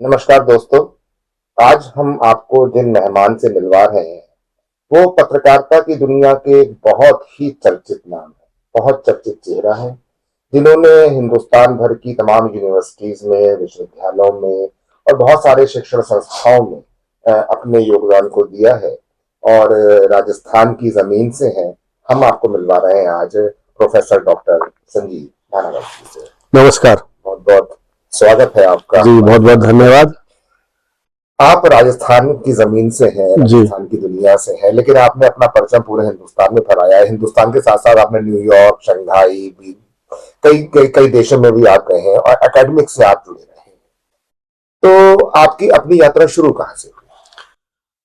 नमस्कार दोस्तों। आज हम आपको जिन मेहमान से मिलवा रहे हैं वो पत्रकारिता की दुनिया के बहुत ही चर्चित नाम है, बहुत चर्चित चेहरा है, जिन्होंने हिंदुस्तान भर की तमाम यूनिवर्सिटीज में, विश्वविद्यालयों में और बहुत सारे शिक्षण संस्थाओं में अपने योगदान को दिया है और राजस्थान की जमीन से हैं। हम आपको मिलवा रहे हैं आज प्रोफेसर डॉक्टर संजीव भानावत जी से। नमस्कार। बहुत बहुत स्वागत है आपका जी, बहुत बहुत धन्यवाद। आप राजस्थान की जमीन से हैं, राजस्थान की दुनिया से हैं, लेकिन आपने अपना परचम पूरे हिंदुस्तान में फहराया है। हिंदुस्तान के साथ साथ आपने न्यूयॉर्क, शंघाई भी कई कई कई देशों में भी आप गए हैं और एकेडमिक से आप जुड़े रहे हैं। तो आपकी अपनी यात्रा शुरू कहाँ से हुई?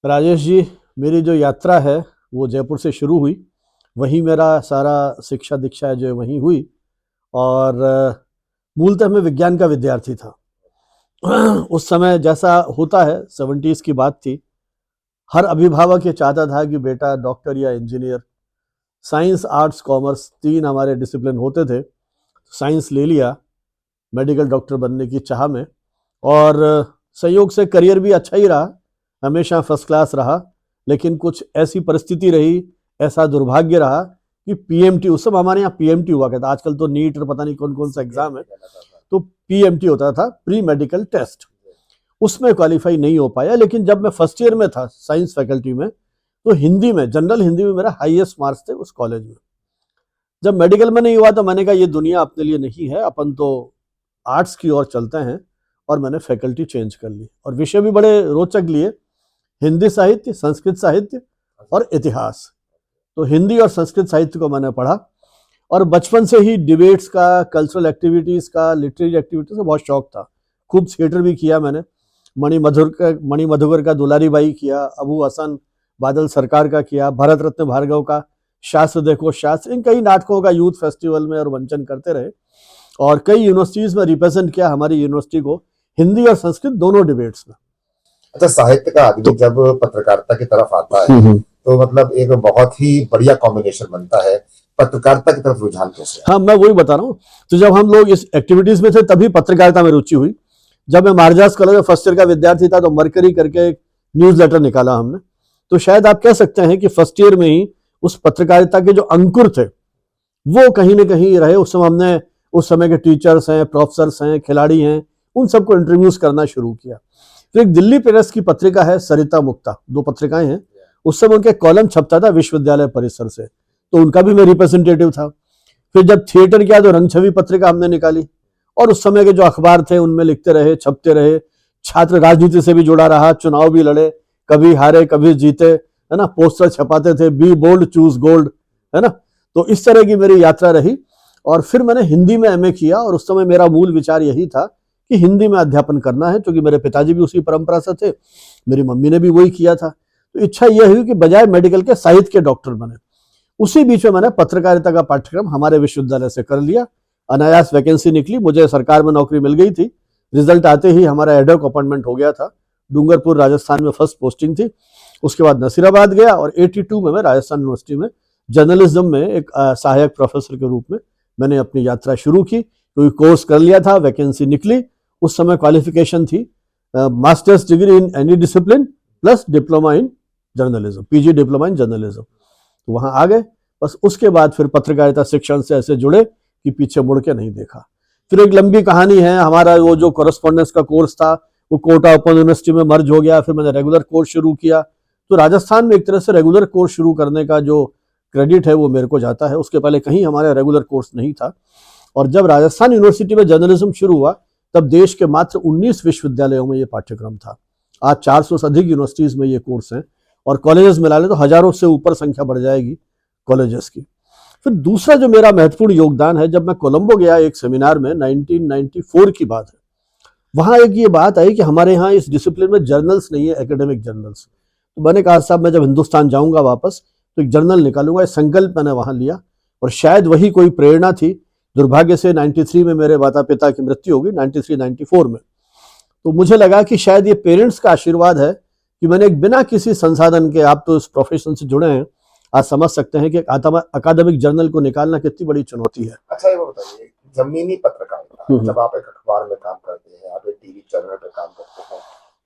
राजेश जी, मेरी जो यात्रा है वो जयपुर से शुरू हुई। वहीं मेरा सारा शिक्षा दीक्षा है जो वहीं हुई। और मूलतः मैं विज्ञान का विद्यार्थी था। उस समय जैसा होता है, 70s की बात थी, हर अभिभावक ये चाहता था कि बेटा डॉक्टर या इंजीनियर, साइंस आर्ट्स कॉमर्स तीन हमारे डिसिप्लिन होते थे। साइंस ले लिया मेडिकल डॉक्टर बनने की चाह में, और संयोग से करियर भी अच्छा ही रहा, हमेशा फर्स्ट क्लास रहा। लेकिन कुछ ऐसी परिस्थिति रही, ऐसा दुर्भाग्य रहा कि पीएमटी, उस समय हमारे यहाँ पीएमटी हुआ करता, आजकल तो नीट और पता नहीं कौन कौन सा एग्जाम है, तो पीएमटी होता था, प्री मेडिकल टेस्ट, उसमें क्वालिफाई नहीं हो पाया। लेकिन जब मैं फर्स्ट ईयर में था साइंस फैकल्टी में, तो हिंदी में, जनरल हिंदी में मेरा हाईएस्ट मार्क्स थे उस कॉलेज में। जब मेडिकल में नहीं हुआ तो मैंने कहा ये दुनिया अपने लिए नहीं है, अपन तो आर्ट्स की ओर चलते हैं, और मैंने फैकल्टी चेंज कर ली और विषय भी बड़े रोचक लिए, हिंदी साहित्य, संस्कृत साहित्य और इतिहास। तो हिंदी और संस्कृत साहित्य को मैंने पढ़ा, और बचपन से ही डिबेट्स का, कल्चरल एक्टिविटीज़ का, लिटरेरी एक्टिविटीज़ का बहुत शौक था। खूब थिएटर भी किया मैंने, मणिमधुकर का दुलारी बाई किया, अबू हसन बादल सरकार का किया, भरत रत्न भार्गव का शास्त्र देखो शास्त्र, इन कई नाटकों का यूथ फेस्टिवल में और मंचन करते रहे, और कई यूनिवर्सिटीज़ में रिप्रेजेंट किया हमारी यूनिवर्सिटी को, हिंदी और संस्कृत दोनों डिबेट्स में। अच्छा, साहित्य का आदमी जब पत्रकारिता की तरफ आता है तो मतलब एक बहुत ही बढ़िया कॉम्बिनेशन बनता है। पत्रकारिता की तरफ रुझान कैसे? हाँ, मैं वही बता रहा हूँ। तो जब हम लोग इस एक्टिविटीज में थे तभी पत्रकारिता में रुचि हुई। जब मैं महाराजास कॉलेज में फर्स्ट ईयर का विद्यार्थी था तो मरकरी करके एक न्यूज लेटर निकाला हमने। तो शायद आप कह सकते हैं कि फर्स्ट ईयर में ही उस पत्रकारिता के जो अंकुर थे वो कहीं ना कहीं रहे। उस समय हमने, उस समय के टीचर्स हैं, प्रोफेसर्स हैं, खिलाड़ी हैं, उन सबको इंटरव्यूज करना शुरू किया। तो एक दिल्ली प्रेस की पत्रिका है सरिता मुक्ता, दो पत्रिकाएं हैं, उस समय उनके कॉलम छपता था विश्वविद्यालय परिसर से, तो उनका भी मैं रिप्रेजेंटेटिव था। फिर जब थिएटर किया तो रंगछवि पत्रिका हमने निकाली, और उस समय के जो अखबार थे उनमें लिखते रहे, छपते रहे। छात्र राजनीति से भी जुड़ा रहा, चुनाव भी लड़े, कभी हारे कभी जीते, है ना। पोस्टर छपाते थे, बी बोल्ड चूज गोल्ड, है ना। तो इस तरह की मेरी यात्रा रही। और फिर मैंने हिंदी में एमए किया, और उस समय मेरा मूल विचार यही था कि हिंदी में अध्यापन करना है, क्योंकि मेरे पिताजी भी उसी परंपरा से थे, मेरी मम्मी ने भी वही किया था। तो इच्छा यह हुई कि बजाय मेडिकल के साहित्य के डॉक्टर बने। उसी बीच में मैंने पत्रकारिता का पाठ्यक्रम हमारे विश्वविद्यालय से कर लिया। अनायास वैकेंसी निकली, मुझे सरकार में नौकरी मिल गई थी। रिजल्ट आते ही हमारा एडहॉक अपॉइंटमेंट हो गया था। डूंगरपुर राजस्थान में फर्स्ट पोस्टिंग थी। उसके बाद नसीराबाद गया, और 82 में मैं राजस्थान यूनिवर्सिटी में जर्नलिज्म में एक सहायक प्रोफेसर के रूप में मैंने अपनी यात्रा शुरू की। क्योंकि कोर्स कर लिया था, वैकेंसी निकली। उस समय क्वालिफिकेशन थी masters degree in any discipline plus diploma in journalism, PG diploma in journalism. तो वहां आ गए। बस उसके बाद फिर पत्रकारिता शिक्षण से ऐसे जुड़े कि पीछे मुड़ के नहीं देखा। फिर एक लंबी कहानी है। हमारा वो जो कॉरेस्पॉन्डेंस का कोर्स था वो कोटा ओपन यूनिवर्सिटी में मर्ज हो गया। फिर मैंने रेगुलर कोर्स शुरू किया। तो राजस्थान में एक तरह से रेगुलर कोर्स शुरू करने का जो क्रेडिट है वो मेरे को जाता है। उसके पहले कहीं हमारा रेगुलर कोर्स नहीं था। और जब राजस्थान यूनिवर्सिटी में जर्नलिज्म शुरू हुआ तब देश के मात्र 19 विश्वविद्यालयों में ये पाठ्यक्रम था। आज 400 से अधिक यूनिवर्सिटीज में ये कोर्स है, और कॉलेजेस मिला ले तो हजारों से ऊपर संख्या बढ़ जाएगी कॉलेजेस की। फिर दूसरा जो मेरा महत्वपूर्ण योगदान है, जब मैं कोलंबो गया एक सेमिनार में, 1994 की बात है, वहां एक ये बात आई कि हमारे यहाँ इस डिसिप्लिन में जर्नल्स नहीं है, एकेडमिक जर्नल्स। तो मैंने कहा साहब मैं जब हिंदुस्तान जाऊंगा वापस तो एक जर्नल निकालूंगा। ये संकल्प मैंने वहां लिया, और शायद वही कोई प्रेरणा थी। दुर्भाग्य से 93 में मेरे माता पिता की मृत्यु होगी, 93-94 में। तो मुझे लगा कि शायद ये पेरेंट्स का आशीर्वाद है कि मैंने एक बिना किसी संसाधन के, आप तो इस प्रोफेशन से जुड़े हैं, आज समझ सकते हैं कि अकादमिक जर्नल को निकालना कितनी बड़ी चुनौती है। अच्छा, ये बताइए, जमीनी पत्रकारिता, जब आप एक अखबार में काम करते हैं, आप एक टीवी चैनल पे काम करते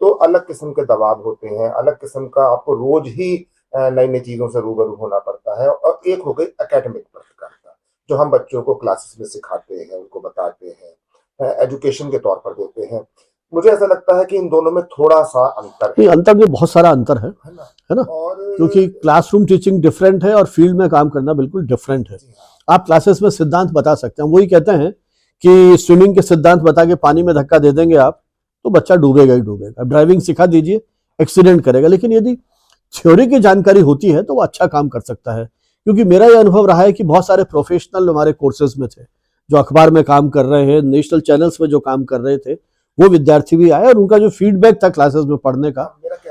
तो अलग किस्म के दबाव होते हैं, अलग किस्म का आपको रोज ही नई नई चीजों से रूबरू होना पड़ता है। और एक हो गई एकेडमिक पत्रकारिता, जो हम बच्चों को क्लासेस में सिखाते हैं, उनको बताते हैं, एजुकेशन के तौर पर देते हैं। मुझे ऐसा लगता है कि इन दोनों में थोड़ा सा अंतर नहीं, अंतर में बहुत सारा अंतर है ना? और क्योंकि क्लासरूम टीचिंग डिफरेंट है और फील्ड में काम करना बिल्कुल डिफरेंट है। आप क्लासेस में सिद्धांत बता सकते हैं, वही कहते हैं कि स्विमिंग के सिद्धांत बता के पानी में धक्का दे देंगे आप तो बच्चा डूबेगा ही डूबेगा। ड्राइविंग सिखा दीजिए, एक्सीडेंट करेगा। लेकिन यदि थ्योरी की जानकारी होती है तो वो अच्छा काम कर सकता है। क्योंकि मेरा यह अनुभव रहा है कि बहुत सारे प्रोफेशनल हमारे कोर्सेज में थे, जो अखबार में काम कर रहे हैं, नेशनल चैनल्स में जो काम कर रहे थे, वो विद्यार्थी भी आए और उनका जो फीडबैक था क्लासेस में पढ़ने का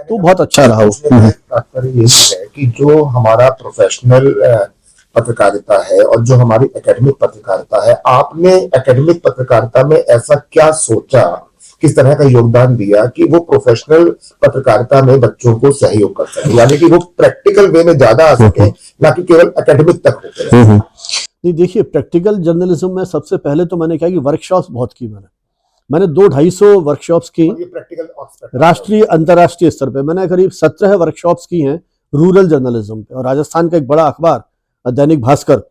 तो बहुत अच्छा रहा। तात्पर्य ये है कि जो हमारा प्रोफेशनल पत्रकारिता है और जो हमारी एकेडमिक पत्रकारिता है, आपने एकेडमिक पत्रकारिता में ऐसा क्या सोचा, किस तरह का योगदान दिया कि वो प्रोफेशनल पत्रकारिता में बच्चों को सहयोग कर सके, यानी कि वो प्रैक्टिकल वे में ज्यादा आ सके, ना कि केवल एकेडमिक तक होते रहे। नहीं, देखिए, प्रैक्टिकल जर्नलिज्म में सबसे पहले तो मैंने क्या कि वर्कशॉप्स बहुत की। मैंने 200-250 वर्कशॉप्स की राष्ट्रीय अंतर्राष्ट्रीय स्तर पे। मैंने करीब 17 वर्कशॉप्स की हैं रूरल जर्नलिज्म पे। और राजस्थान का एक बड़ा अखबार दैनिक भास्कर,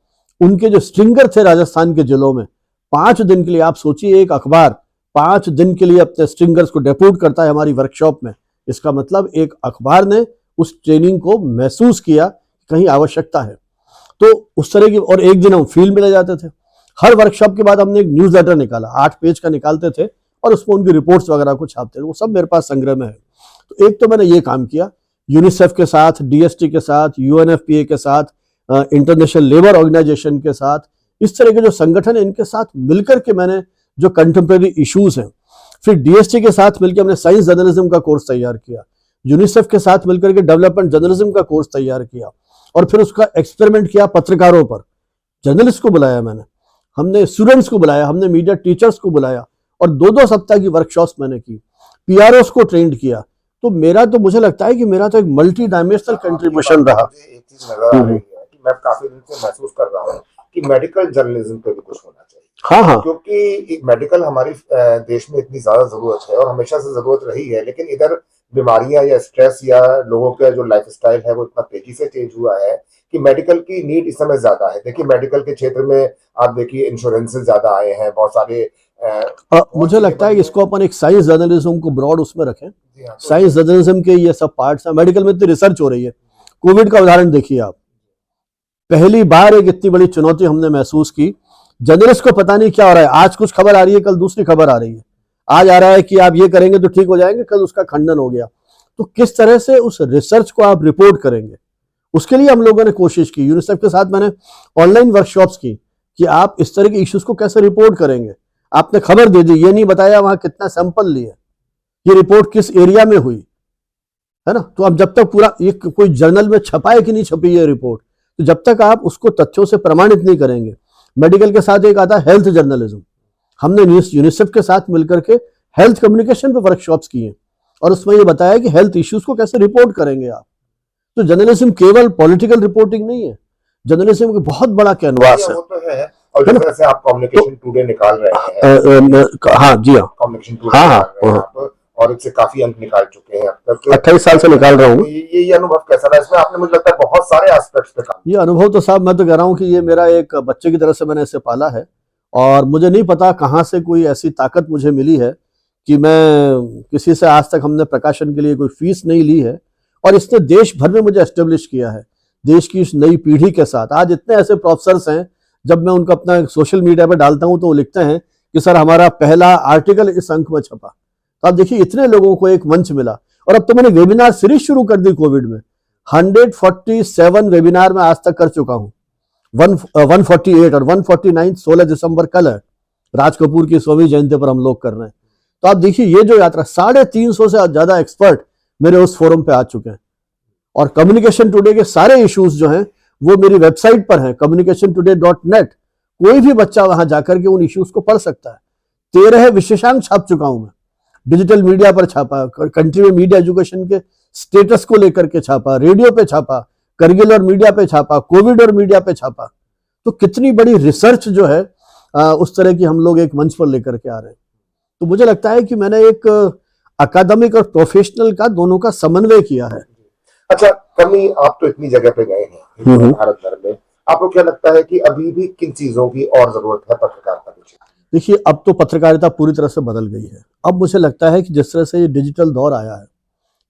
उनके जो स्ट्रिंगर थे राजस्थान के जिलों में, 5 दिन के लिए, आप सोचिए एक अखबार 5 दिन के लिए अपने स्ट्रिंगर्स को डेप्यूट करता है हमारी वर्कशॉप में। इसका मतलब एक अखबार ने उस ट्रेनिंग को महसूस किया, कहीं आवश्यकता है तो उस तरह की। और एक दिन हम फील्ड में ले जाते थे। हर वर्कशॉप के बाद हमने एक न्यूज लेटर निकाला, 8 पेज का निकालते थे और उसमें उनकी रिपोर्ट्स वगैरह को छापते थे। वो सब मेरे पास संग्रह में है। तो एक तो मैंने ये काम किया यूनिसेफ के साथ, डीएसटी के साथ, यूएनएफपीए के साथ, इंटरनेशनल लेबर ऑर्गेनाइजेशन के साथ, इस तरह के जो संगठन है इनके साथ मिलकर के मैंने जो कंटेम्प्रेरी इश्यूज हैं, फिर डीएसटी के साथ मिलकर हमने साइंस जर्नलिज्म का कोर्स तैयार किया, यूनिसेफ के साथ मिलकर के डेवलपमेंट जर्नलिज्म का कोर्स तैयार किया और फिर उसका एक्सपेरिमेंट किया पत्रकारों पर। जर्नलिस्ट को बुलाया मैंने, हमने स्टूडेंट्स को बुलाया, हमने मीडिया टीचर्स को बुलाया और 2-2 सप्ताह की वर्कशॉप्स मैंने की, पीआरओस को ट्रेंड किया। तो मेरा तो मुझे लगता है कि मेरा तो एक मल्टी डायमेंशनल कंट्रीब्यूशन रहा। एक चीज नजर आ रही है कि मैं काफी दिन से महसूस कर रहा हूँ कि मेडिकल जर्नलिज्म पे भी कुछ होना चाहिए। हाँ, क्योंकि मेडिकल हमारी देश में इतनी ज्यादा जरूरत है और हमेशा से जरूरत रही है, लेकिन इधर बीमारियां या स्ट्रेस या लोगों का जो लाइफस्टाइल है वो इतना तेजी से चेंज हुआ है कि मेडिकल की नीड इस समय ज्यादा है। देखिए, मेडिकल के क्षेत्र में आप देखिए इंश्योरेंसेस ज्यादा आए हैं, बहुत सारे मुझे लगता है कि इसको अपन एक साइंस जर्नलिज्म को ब्रॉड उसमें रखें। साइंस जर्नलिज्म के ये सब पार्ट्स हैं। मेडिकल में इतनी रिसर्च हो रही है। कोविड का उदाहरण देखिए आप, पहली बार एक इतनी बड़ी चुनौती हमने महसूस की। जर्नलिस्ट को पता नहीं क्या हो रहा है, आज कुछ खबर आ रही है, कल दूसरी खबर आ रही है। आज आ रहा है कि आप ये करेंगे तो ठीक हो जाएंगे, कल उसका खंडन हो गया। तो किस तरह से उस रिसर्च को आप रिपोर्ट करेंगे, उसके लिए हम लोगों ने कोशिश की। यूनिसेफ के साथ मैंने ऑनलाइन वर्कशॉप्स की कि आप इस तरह के इश्यूज को कैसे रिपोर्ट करेंगे। आपने खबर दे दी, ये नहीं बताया वहां कितना सैंपल लिए, ये रिपोर्ट किस एरिया में हुई, है ना। तो अब जब तक पूरा ये कोई जर्नल में छपा है कि नहीं छपी है रिपोर्ट, तो जब तक आप उसको तथ्यों से प्रमाणित नहीं करेंगे। मेडिकल के साथ एक आता है हेल्थ जर्नलिज्म। हमने यूनिसेफ के साथ मिलकर के हेल्थ कम्युनिकेशन पे वर्कशॉप्स किए और उसमें ये बताया कि हेल्थ इश्यूज को कैसे रिपोर्ट करेंगे आप। तो जर्नलिज्म केवल पॉलिटिकल रिपोर्टिंग नहीं है, जर्नलिज्म का बहुत बड़ा कैनवास है। वो तो है। और जिस तरह से आप कम्युनिकेशन टुडे निकाल रहे हैं, हाँ जी, हाँ, कम्युनिकेशन टुडे निकाल रहे हैं आप, और इससे काफी अंक निकाल चुके हैं अब तक। 28 साल से निकाल रहा हूँ। ये अनुभव कैसा रहा? इसमें आपने, मुझे लगता है, बहुत सारे एस्पेक्ट्स पे काम। ये अनुभव तो साहब मैं तो कह रहा हूँ कि ये मेरा एक बच्चे की तरह से मैंने इसे पाला है और मुझे नहीं पता कहाँ से कोई ऐसी ताकत मुझे मिली है कि मैं किसी से, आज तक हमने प्रकाशन के लिए कोई फीस नहीं ली है और इसने देश भर में मुझे एस्टेब्लिश किया है। देश की इस नई पीढ़ी के साथ आज इतने ऐसे प्रोफेसर्स हैं, जब मैं उनका अपना सोशल मीडिया पर डालता हूं तो वो लिखते हैं कि सर हमारा पहला आर्टिकल इस अंक में छपा। तो आप देखिए इतने लोगों को एक मंच मिला। और अब तो मैंने वेबिनार सीरीज शुरू कर दी कोविड में। 147 वेबिनार में आज तक कर चुका हूं। 148 और 149 16 दिसंबर कल है, राज कपूर की 100वीं जयंती पर हम लोग कर रहे हैं। तो आप देखिए ये जो यात्रा, 350 से ज्यादा एक्सपर्ट मेरे उस फोरम पे आ चुके हैं और कम्युनिकेशन टुडे के सारे इश्यूज जो हैं वो मेरी वेबसाइट पर हैं, communicationtoday.net। कोई भी बच्चा वहां जाकर के उन इश्यूज को पढ़ सकता है। 13 विशेषांक छाप चुका हूं मैं, डिजिटल मीडिया पर छापा, कंट्री में मीडिया एजुकेशन के स्टेटस को लेकर के छापा, रेडियो पे छापा, करगिल और मीडिया पे छापा, कोविड और मीडिया पे छापा। तो कितनी बड़ी रिसर्च जो है उस तरह की हम लोग एक मंच पर लेकर के आ रहे हैं। तो मुझे लगता है कि मैंने एक अकादमिक और प्रोफेशनल का दोनों का समन्वय किया है। अच्छा, कमी आप तो इतनी जगह पे गए हैं भारत भर में, आपको क्या लगता है कि अभी भी किन चीजों की और जरूरत है पत्रकारिता के क्षेत्र में? देखिए, अब तो पत्रकारिता पूरी तरह से बदल गई है। अब मुझे लगता है कि जिस तरह से ये डिजिटल दौर आया है,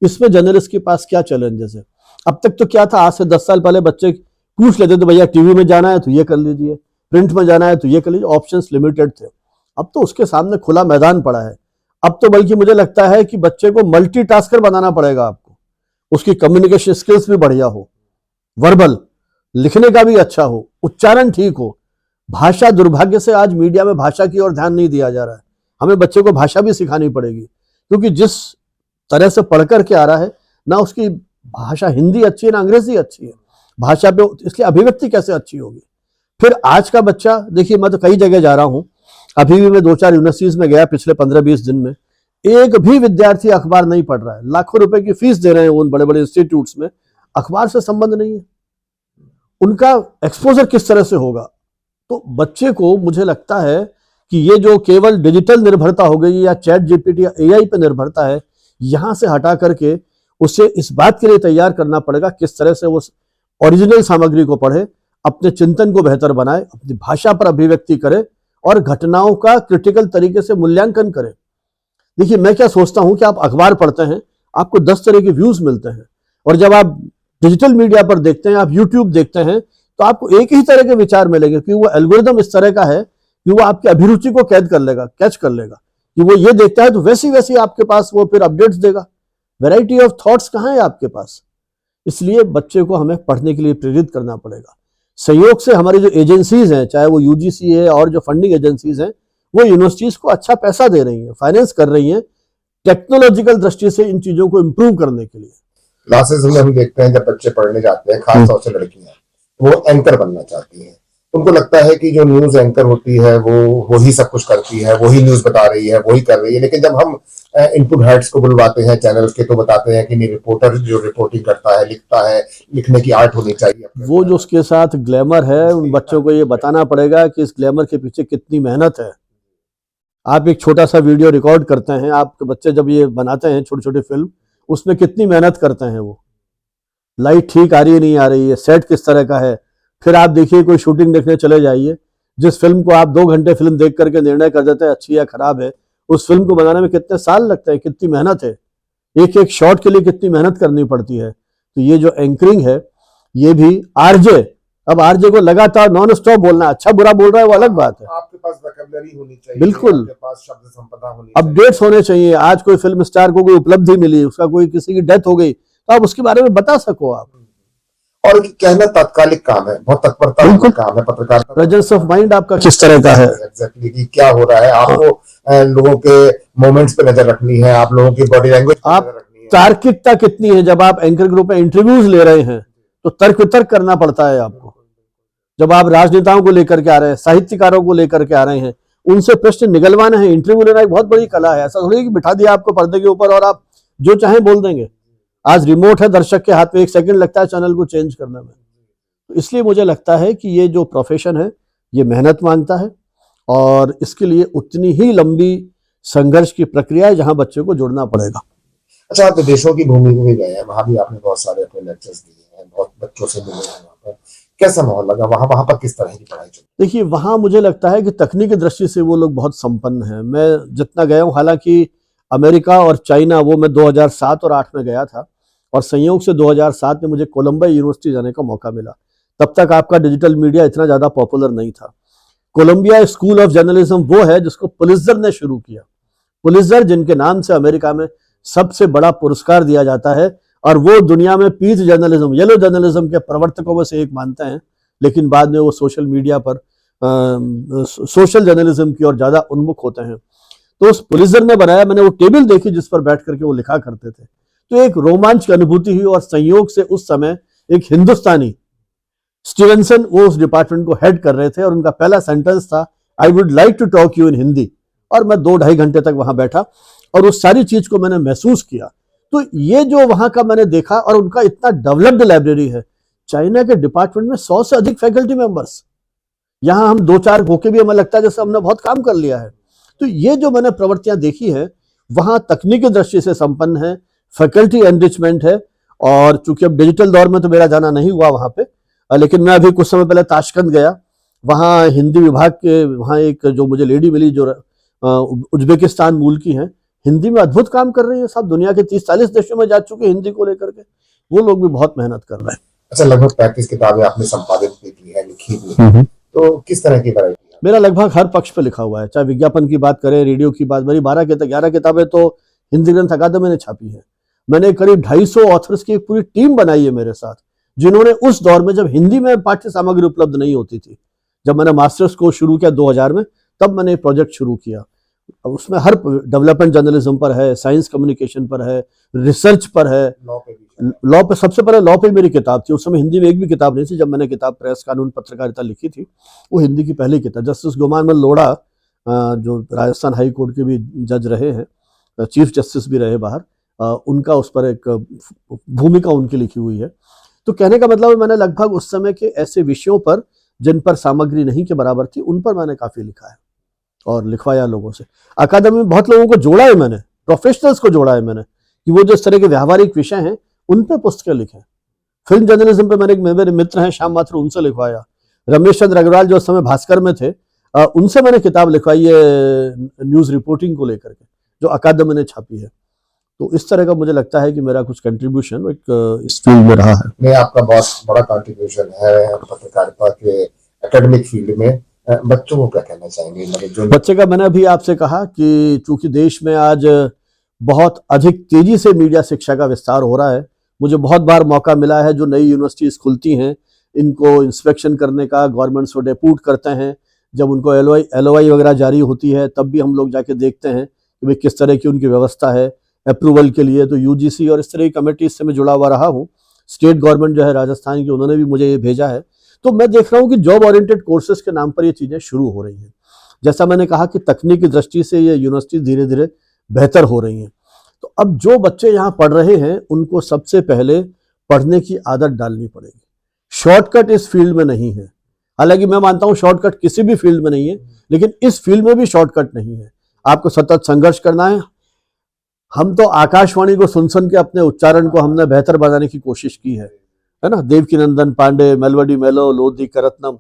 इसमें जर्नलिस्ट के पास क्या चैलेंजेस है। अब तक तो क्या था, आज से 10 साल पहले बच्चे पूछ लेते थे, भैया टीवी में जाना है तो ये कर लीजिए, प्रिंट में जाना है तो ये कर लीजिए, ऑप्शंस लिमिटेड थे। अब तो उसके सामने खुला मैदान पड़ा है। अब तो बल्कि मुझे लगता है कि बच्चे को मल्टीटास्कर बनाना पड़ेगा आपको, उसकी कम्युनिकेशन स्किल्स भी बढ़िया हो, वर्बल लिखने का भी अच्छा हो, उच्चारण ठीक हो, भाषा, दुर्भाग्य से आज मीडिया में भाषा की ओर ध्यान नहीं दिया जा रहा है। हमें बच्चे को भाषा भी सिखानी पड़ेगी, क्योंकि जिस तरह से पढ़ करके आ रहा है ना, उसकी भाषा हिंदी अच्छी है ना अंग्रेजी अच्छी है, भाषा पे इसलिए अभिव्यक्ति कैसे अच्छी होगी। फिर आज का बच्चा, देखिए मैं तो कई जगह जा रहा हूं, अभी भी मैं 2-4 यूनिवर्सिटीज में गया पिछले 15-20 दिन में, एक भी विद्यार्थी अखबार नहीं पढ़ रहा है। लाखों रुपए की फीस दे रहे हैं उन बड़े बड़े इंस्टीट्यूट्स में, अखबार से संबंध नहीं है। उनका एक्सपोजर किस तरह से होगा। तो बच्चे को मुझे लगता है कि ये जो केवल डिजिटल निर्भरता हो गई या चैट जीपीटी या एआई पे निर्भरता है, यहां से हटा करके उसे इस बात के लिए तैयार करना पड़ेगा किस तरह से वो ओरिजिनल सामग्री को पढ़े, अपने चिंतन को बेहतर बनाए, अपनी भाषा पर अभिव्यक्ति करे और घटनाओं का क्रिटिकल तरीके से मूल्यांकन करे। देखिए, मैं क्या सोचता हूं कि आप अखबार पढ़ते हैं, आपको 10 तरह के व्यूज मिलते हैं, और जब आप डिजिटल मीडिया पर देखते हैं, आप यूट्यूब देखते हैं, तो आपको एक ही तरह के विचार मिलेंगे, क्योंकि वो एल्गोरिदम इस तरह का है कि वो आपकी अभिरुचि को कैच कर लेगा कि वो ये देखता है तो वैसी वैसी आपके पास वो फिर अपडेट्स देगा। वैरायटी ऑफ थॉट्स कहाँ है आपके पास। इसलिए बच्चे को हमें पढ़ने के लिए प्रेरित करना पड़ेगा। सहयोग से हमारी जो एजेंसीज हैं, चाहे वो यूजीसी है और जो फंडिंग एजेंसीज हैं, वो यूनिवर्सिटीज को अच्छा पैसा दे रही हैं, फाइनेंस कर रही हैं टेक्नोलॉजिकल दृष्टि से इन चीजों को इंप्रूव करने के लिए। क्लासेस में हम देखते हैं जब बच्चे पढ़ने जाते हैं, खासतौर से लड़कियां, वो एंकर बनना चाहती हैं। उनको लगता है कि जो न्यूज एंकर होती है वो ही सब कुछ करती है, वही न्यूज बता रही है, वही कर रही है। लेकिन जब हम इनपुट हेड्स को बुलवाते हैं चैनल के, तो बताते हैं कि नहीं, रिपोर्टर जो रिपोर्टिंग करता है, लिखता है, लिखने की आर्ट होनी चाहिए। वो जो उसके साथ ग्लैमर है, उन बच्चों को ये बताना पड़ेगा कि इस ग्लैमर के पीछे कितनी मेहनत है। आप एक छोटा सा वीडियो रिकॉर्ड करते हैं, आपके बच्चे जब ये बनाते हैं छोटी छोटी फिल्म, उसमें कितनी मेहनत करते हैं। वो लाइट ठीक आ रही है नहीं आ रही है, सेट किस तरह का है। फिर आप देखिए, कोई शूटिंग देखने चले जाइए, जिस फिल्म को आप 2 घंटे फिल्म देख करके निर्णय कर देते हैं अच्छी या खराब है, उस फिल्म को बनाने में कितने साल लगते हैं, कितनी मेहनत है, एक एक शॉट के लिए कितनी मेहनत करनी पड़ती है। तो ये जो एंकरिंग है, ये भी आरजे, अब आरजे को लगातार नॉन स्टॉप बोलना, अच्छा बुरा बोल रहा है वो अलग बात है। आपके पास वोकैबुलरी होनी चाहिए, बिल्कुल, आपके पास शब्द संपदा होनी चाहिए, अपडेट्स होने चाहिए। आज कोई फिल्म स्टार को कोई उपलब्धि मिली, उसका कोई किसी की डेथ हो गई, तो आप उसके बारे में बता सको आप। और कहना तात्कालिक काम है, बहुत तत्परता का काम है पत्रकारिता। प्रेजेंस ऑफ माइंड आपका किस तरह का है, एग्जैक्टली कि क्या हो रहा है, आपको लोगों के मोमेंट्स पे नजर रखनी है, आप लोगों की बॉडी लैंग्वेज पे नजर रखनी है। तार्किकता कितनी है। जब आप एंकर ग्रुप में इंटरव्यूज ले रहे हैं तो तर्क वितर्क करना पड़ता है आपको। जब आप राजनेताओं को लेकर के आ रहे हैं, साहित्यकारों को लेकर के आ रहे हैं, उनसे प्रश्न निगलवाना है। इंटरव्यू लेना एक बहुत बड़ी कला है। ऐसा थोड़ी कि बिठा दिया आपको पर्दे के ऊपर और आप जो चाहें बोल देंगे। आज रिमोट है दर्शक के हाथ में, 1 सेकंड लगता है चैनल को चेंज करने में। तो इसलिए मुझे लगता है कि ये जो प्रोफेशन है, ये मेहनत मांगता है और इसके लिए उतनी ही लंबी संघर्ष की प्रक्रिया है जहां बच्चे को जुड़ना पड़ेगा। अच्छा, आप विदेशों की भूमि में भी गए हैं, वहां भी आपने बहुत सारे अपने लेक्चर्स दिए हैं, बहुत बच्चों से मिले हैं। वहां पर कैसा माहौल लगा, वहां पर किस तरह की पढ़ाई चली? देखिए, वहां मुझे लगता है कि तकनीकी दृष्टि से वो लोग बहुत संपन्न हैं। मैं जितना गया हूँ, हालांकि अमेरिका और चाइना वो मैं 2007 और 8 में गया था, और संयोग से 2007 में मुझे कोलंबिया यूनिवर्सिटी जाने का मौका मिला। तब तक आपका डिजिटल मीडिया इतना ज्यादा पॉपुलर नहीं था। कोलंबिया स्कूल ऑफ जर्नलिज्म वो है जिसको पुलित्जर ने शुरू किया। पुलित्जर, जिनके नाम से अमेरिका में सबसे बड़ा पुरस्कार दिया जाता है, और वो दुनिया में पीस जर्नलिज्म, येलो जर्नलिज्म के प्रवर्तकों में से एक मानते हैं। लेकिन बाद में वो सोशल मीडिया पर सोशल जर्नलिज्म की ओर ज्यादा उन्मुख होते हैं। तो उस पुलित्जर ने बनाया, मैंने वो टेबल देखी जिस पर बैठ करके वो लिखा करते थे, तो एक रोमांच की अनुभूति हुई। और संयोग से उस समय एक हिंदुस्तानी, स्टीवेंसन, वो उस डिपार्टमेंट को हेड कर रहे थे, और उनका पहला सेंटेंस था, I would like to talk you in Hindi. और मैं 2-2.5 घंटे तक वहां बैठा और उस सारी चीज को मैंने महसूस किया। तो ये जो वहां का मैंने देखा, और उनका इतना डेवलप्ड लाइब्रेरी है। चाइना के डिपार्टमेंट में 100 से अधिक फैकल्टी मेंबर्स, यहां हम 2-4 होके भी हमें लगता है जैसे हमने बहुत काम कर लिया है। तो ये जो मैंने प्रवृत्तियां देखी है, वहाँ तकनीकी दृष्टि से संपन्न है, फैकल्टी एनरिचमेंट है। और चूंकि अब डिजिटल दौर में तो मेरा जाना नहीं हुआ वहाँ पे, लेकिन मैं अभी कुछ समय पहले ताशकंद गया, वहाँ हिंदी विभाग के वहाँ एक जो मुझे लेडी मिली जो उज्बेकिस्तान मूल की हैं, हिंदी में अद्भुत काम कर रही है। सब दुनिया के 30-40 देशों में जा चुके हिंदी को लेकर के, वो लोग भी बहुत मेहनत कर रहे हैं। अच्छा, लगभग 35 किताबें आपने संपादित भी की है, लिखी भी है, तो किस तरह की वैरायटी है? मेरा लगभग हर पक्ष पे लिखा हुआ है, चाहे विज्ञापन की बात करें, रेडियो की बात। मेरी 11 किताबें तो हिंदी ग्रंथ अकादमी ने छापी है। मैंने करीब 250 ऑथर्स की एक पूरी टीम बनाई है मेरे साथ, जिन्होंने उस दौर में जब हिंदी में पाठ्य सामग्री उपलब्ध नहीं होती थी, जब मैंने मास्टर्स कोर्स शुरू किया 2000 में, तब मैंने प्रोजेक्ट शुरू किया। उसमें हर डेवलपमेंट जर्नलिज्म पर है, साइंस कम्युनिकेशन पर है, रिसर्च पर है, लॉ पे। सबसे पहले लॉ पे मेरी किताब थी, उस समय हिंदी में एक भी किताब नहीं थी। जब मैंने किताब प्रेस कानून पत्रकारिता लिखी थी, वो हिंदी की पहली किताब। जस्टिस गुमानमल लोढ़ा, जो राजस्थान हाई कोर्ट के भी जज रहे हैं, चीफ जस्टिस भी रहे बाहर, उनका उस पर एक भूमिका उनकी लिखी हुई है। तो कहने का मतलब है, मैंने लगभग उस समय के ऐसे विषयों पर जिन पर सामग्री नहीं के बराबर थी, उन पर मैंने काफी लिखा है और लिखवाया लोगों से। अकादमी में बहुत लोगों को जोड़ा है मैंने, प्रोफेशनल्स को जोड़ा है मैंने, कि वो जो इस तरह के व्यावहारिक विषय हैं उन पे पुस्तकें लिखें। फिल्म जर्नलिज्म पे मेरे मित्र हैं श्याम माथुर, उनसे लिखवाया। रमेश चंद्र अग्रवाल जो उस समय भास्कर में थे, उनसे मैंने किताब लिखवाई है न्यूज रिपोर्टिंग को लेकर के, जो अकादमी ने छापी है। तो इस तरह का मुझे लगता है कि मेरा कुछ कंट्रीब्यूशन एक इस फील्ड में रहा है। नहीं, आपका बहुत बड़ा कंट्रीब्यूशन है पत्रकारिता के एकेडमिक फील्ड में। बच्चों को क्या कहना चाहेंगे? मतलब जो बच्चे का, मैंने अभी आपसे कहा कि चूंकि देश में आज बहुत अधिक तेजी से मीडिया शिक्षा का विस्तार हो रहा है, मुझे बहुत बार मौका मिला है, जो नई यूनिवर्सिटीज खुलती हैं इनको इंस्पेक्शन करने का, गवर्नमेंट को डेप्यूट करते हैं। जब उनको एलओआई वगैरह जारी होती है, तब भी हम लोग जाके देखते हैं कि भाई किस तरह की उनकी व्यवस्था है अप्रूवल के लिए। तो यूजीसी और इस तरह की कमेटी से मैं जुड़ा हुआ रहा हूँ। स्टेट गवर्नमेंट जो है राजस्थान की, उन्होंने भी मुझे ये भेजा है। तो मैं देख रहा हूँ कि जॉब ओरिएंटेड कोर्सेज के नाम पर ये चीज़ें शुरू हो रही हैं। जैसा मैंने कहा कि तकनीकी दृष्टि से ये यूनिवर्सिटी धीरे धीरे बेहतर हो रही हैं। तो अब जो बच्चे यहाँ पढ़ रहे हैं, उनको सबसे पहले पढ़ने की आदत डालनी पड़ेगी। शॉर्टकट इस फील्ड में नहीं है। हालांकि मैं मानता हूँ शॉर्टकट किसी भी फील्ड में नहीं है, लेकिन इस फील्ड में भी शॉर्टकट नहीं है। आपको सतत संघर्ष करना है। हम तो आकाशवाणी को सुन सुन के अपने उच्चारण को हमने बेहतर बनाने की कोशिश की है ना। देवकीनंदन पांडे, मेलवडी मेलो, लोधी करत्नम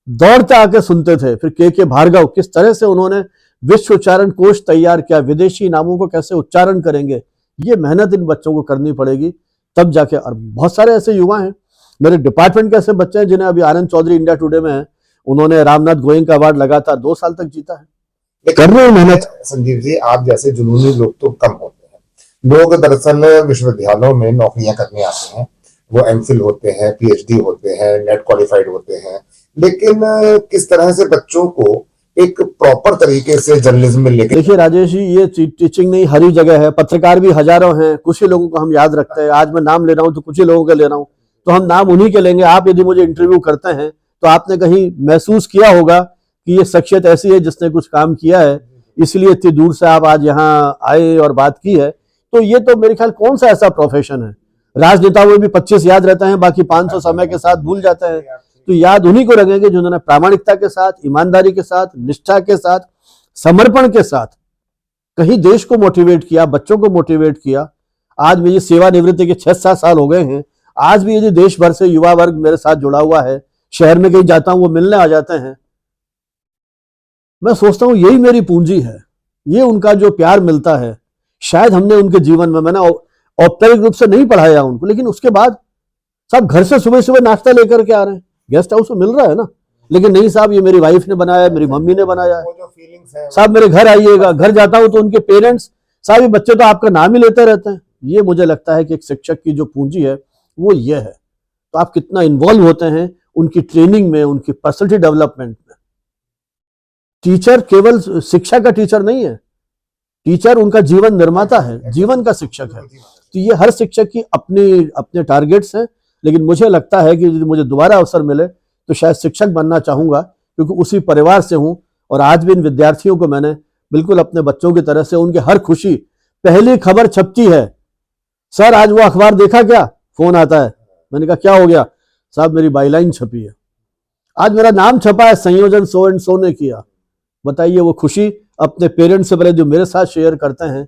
दौड़ते आके सुनते थे। फिर के भार्गव, किस तरह से उन्होंने विश्व उच्चारण कोश तैयार किया, विदेशी नामों को कैसे उच्चारण करेंगे, ये मेहनत इन बच्चों को करनी पड़ेगी, तब जाके। और बहुत सारे ऐसे युवा हैं मेरे डिपार्टमेंट के, ऐसे बच्चे हैं जिन्हें अभी आनंद चौधरी इंडिया टुडे में है, उन्होंने रामनाथ गोयंका अवार्ड लगातार 2 साल तक जीता है। कर रहे हैं मेहनत। संजीव जी, आप जैसे जुनूनी लोग तो कम होते हैं। लोग दरअसल विश्वविद्यालयों में नौकरियां करने आते हैं, वो एमफिल होते हैं, पीएचडी होते हैं, नेट क्वालिफाइड होते हैं, लेकिन किस तरह से बच्चों को एक प्रॉपर तरीके से जर्नलिज्म में लेकर। देखिए राजेश जी, ये टीचिंग नहीं हर जगह है। पत्रकार भी हजारों हैं, कुछ ही लोगों को हम याद रखते हैं। आज मैं नाम ले रहा हूं तो कुछ ही लोगों के ले रहा हूं, तो हम नाम उन्हीं के लेंगे। आप यदि मुझे इंटरव्यू करते हैं तो आपने कहीं महसूस किया होगा कि ये शख्सियत ऐसी है जिसने कुछ काम किया है, इसलिए इतनी दूर से आप आज यहाँ आए और बात की है। तो ये तो मेरे ख्याल कौन सा ऐसा प्रोफेशन है, राजनेताओं में भी 25 याद रहते हैं, बाकी 500 समय के साथ भूल जाते हैं। तो याद उन्हीं को रखेंगे जिन्होंने प्रामाणिकता के साथ, ईमानदारी के साथ, निष्ठा के साथ, समर्पण के साथ कहीं देश को मोटिवेट किया, बच्चों को मोटिवेट किया। आज मेरी सेवानिवृत्ति के 6-7 साल हो गए हैं, आज भी यदि देश भर से युवा वर्ग मेरे साथ जुड़ा हुआ है, शहर में कहीं जाता हूं वो मिलने आ जाते हैं। मैं सोचता हूं यही मेरी पूंजी है, ये उनका जो प्यार मिलता है। शायद हमने उनके जीवन में, मैंने औपचारिक रूप से नहीं पढ़ाया उनको, लेकिन उसके बाद सब घर से सुबह सुबह नाश्ता लेकर के आ रहे हैं, गेस्ट हाउस में मिल रहा है ना। लेकिन नहीं साहब, ये मेरी वाइफ ने बनाया, मेरी मम्मी ने बनाया है। साहब मेरे घर आइएगा, घर जाता हूं तो उनके पेरेंट्स, साहब ये बच्चे तो आपका नाम ही लेते रहते हैं। ये मुझे लगता है कि एक शिक्षक की जो पूंजी है वो ये है। तो आप कितना इन्वॉल्व होते हैं उनकी ट्रेनिंग में, उनकी पर्सनैलिटी डेवलपमेंट में। टीचर केवल शिक्षा का टीचर नहीं है, टीचर उनका जीवन निर्माता है, जीवन का शिक्षक है। तो ये हर शिक्षक की अपने टारगेट्स हैं। लेकिन मुझे लगता है कि यदि मुझे दोबारा अवसर मिले तो शायद शिक्षक बनना चाहूंगा, क्योंकि उसी परिवार से हूं। और आज भी इन विद्यार्थियों को मैंने बिल्कुल अपने बच्चों की तरह से, उनकी हर खुशी, पहली खबर छपती है, सर आज वो अखबार देखा क्या, फोन आता है। मैंने कहा क्या हो गया, साहब मेरी बाईलाइन छपी है, आज मेरा नाम छपा है, संयोजन सो एंड सो ने किया। बताइए वो खुशी अपने पेरेंट्स से पहले जो मेरे साथ शेयर करते हैं,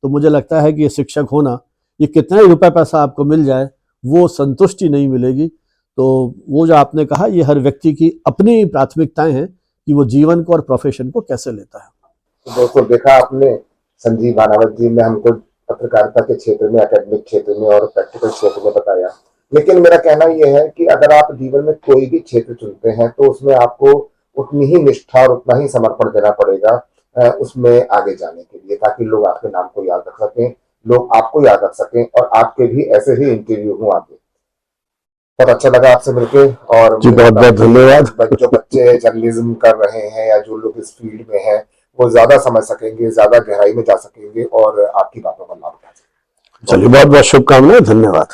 तो मुझे लगता है कि ये शिक्षक होना, ये कितना ही रुपए पैसा आपको मिल जाए, वो संतुष्टि नहीं मिलेगी। तो वो जो आपने कहा, ये हर व्यक्ति की अपनी प्राथमिकताएं हैं कि वो जीवन को और प्रोफेशन को कैसे लेता है। तो दोस्तों, देखा आपने, संजीव भानावत जी ने हमको पत्रकारिता के क्षेत्र में, एकेडमिक क्षेत्र में और प्रैक्टिकल क्षेत्र में बताया। लेकिन मेरा कहना यह है कि अगर आप जीवन में कोई भी क्षेत्र चुनते हैं तो उसमें आपको उतनी ही निष्ठा और उतना ही समर्पण देना पड़ेगा उसमें आगे जाने के लिए, ताकि लोग आपके नाम को याद रख सकें, लोग आपको याद रख सकें और आपके भी ऐसे ही इंटरव्यू हों आगे। बहुत अच्छा लगा आपसे मिलके। और जी, बहुत बहुत धन्यवाद। जो बच्चे जर्नलिज्म कर रहे हैं या जो लोग इस फील्ड में हैं, वो ज्यादा समझ सकेंगे, ज्यादा गहराई में जा सकेंगे और आपकी बातों का लाभ उठा सकेंगे। चलिए, बहुत बहुत शुभकामनाएं, धन्यवाद।